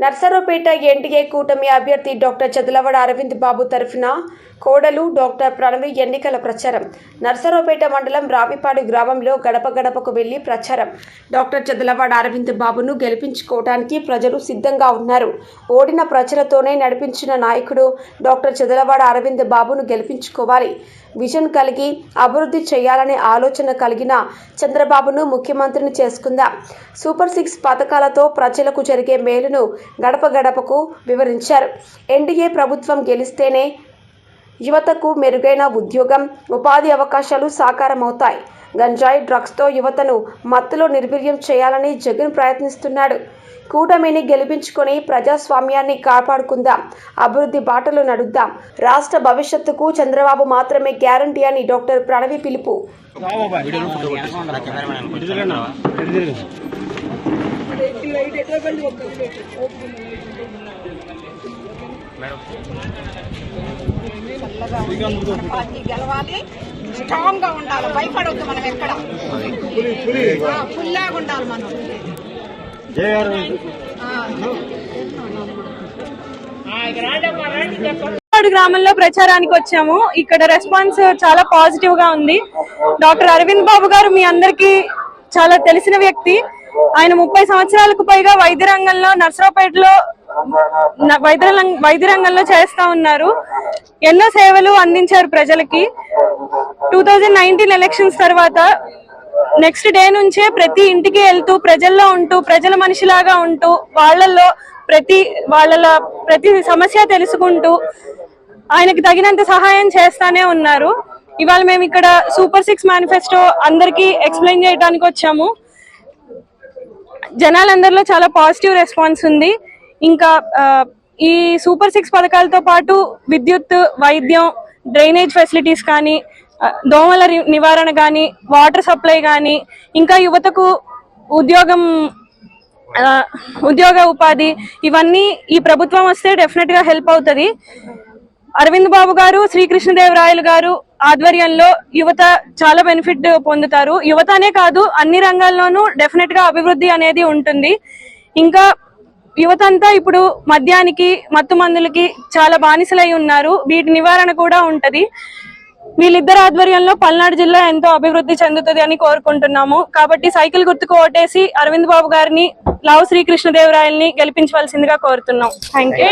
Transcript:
Narasaraopet NDA కూటమి అభ్యర్థి doctor Chadalavada Arvind బాబు తరఫున కోడలు డాక్టర్ ప్రణవి ఎన్నికల ప్రచారం. నర్సరావుపేట మండలం రావిపాడు గ్రామంలో గడప గడపకు వెళ్లి ప్రచారం. డాక్టర్ చదలవాడ అరవింద్ బాబును గెలిపించుకోవడానికి ప్రజలు సిద్ధంగా ఉన్నారు. ఓడిన ప్రజలతోనే నడిపించిన నాయకుడు డాక్టర్ చదలవాడ అరవింద్ బాబును గెలిపించుకోవాలి. విజన్ కలిగి అభివృద్ధి చేయాలనే ఆలోచన కలిగిన చంద్రబాబును ముఖ్యమంత్రిని చేసుకుందాం. సూపర్ 6 పథకాలతో ప్రజలకు జరిగే మేలును గడప గడపకు వివరించారు. ఎన్డీఏ ప్రభుత్వం గెలిస్తేనే యువతకు మెరుగైన ఉద్యోగం, ఉపాధి అవకాశాలు సాకారమవుతాయి. గంజాయి, డ్రగ్స్తో యువతను మత్తులో నిర్వీర్యం చేయాలని జగన్ ప్రయత్నిస్తున్నాడు. కూటమిని గెలిపించుకొని ప్రజాస్వామ్యాన్ని కాపాడుకుందాం, అభివృద్ధి బాటలో నడుద్దాం. రాష్ట్ర భవిష్యత్తుకు చంద్రబాబు మాత్రమే గ్యారంటీ అని డాక్టర్ ప్రణవి పిలుపు. పార్టీ గెలవాలి, స్ట్రాంగ్ గా ఉండాలి, భయపడవద్దు. మనం ఎక్కడ ఫుల్లాగా ఉండాలి. మనం గ్రామంలో ప్రచారానికి వచ్చాము. ఇక్కడ రెస్పాన్స్ చాలా పాజిటివ్ గా ఉంది. డాక్టర్ అరవింద్ బాబు గారు మీ అందరికీ చాలా తెలిసిన వ్యక్తి. ఆయన 30 సంవత్సరాలకు పైగా వైద్య రంగంలో నర్సరావుపేటలో వైద్య రంగంలో చేస్తా ఉన్నారు. ఎన్నో సేవలు అందించారు ప్రజలకి. 2019 ఎలక్షన్స్ తర్వాత నెక్స్ట్ డే నుంచే ప్రతి ఇంటికి వెళ్తూ ప్రజల్లో ఉంటూ ప్రజల మనిషిలాగా ఉంటూ వాళ్ళ ప్రతి సమస్య తెలుసుకుంటూ ఆయనకి తగినంత సహాయం చేస్తానే ఉన్నారు. ఇవాళ మేము ఇక్కడ సూపర్ 6 మేనిఫెస్టో అందరికీ ఎక్స్ప్లెయిన్ చేయడానికి వచ్చాము. జనాలందరిలో చాలా పాజిటివ్ రెస్పాన్స్ ఉంది. ఇంకా ఈ సూపర్ 6 పథకాలతో పాటు విద్యుత్, వైద్యం, డ్రైనేజ్ ఫెసిలిటీస్ కానీ, దోమల నివారణ కానీ, వాటర్ సప్లై కానీ, ఇంకా యువతకు ఉద్యోగ ఉపాధి, ఇవన్నీ ఈ ప్రభుత్వం వస్తే డెఫినెట్ గా హెల్ప్ అవుతుంది. అరవింద్ బాబు గారు, శ్రీకృష్ణదేవరాయలు గారు ఆధ్వర్యంలో యువత చాలా బెనిఫిట్ పొందుతారు. యువత అనే కాదు, అన్ని రంగాల్లోనూ డెఫినెట్ గా అభివృద్ధి అనేది ఉంటుంది. ఇంకా యువత అంతా ఇప్పుడు మద్యానికి, మత్తు మందులకి చాలా బానిసలై ఉన్నారు. వీటి నివారణ కూడా ఉంటది. వీళ్ళిద్దరు ఆధ్వర్యంలో పల్నాడు జిల్లా ఎంతో అభివృద్ధి చెందుతుంది అని కోరుకుంటున్నాము. కాబట్టి సైకిల్ గుర్తుకు ఓటేసి అరవింద్ బాబు గారిని, లావు శ్రీకృష్ణదేవరాయల్ని గెలిపించవలసిందిగా కోరుతున్నాం. Thank you.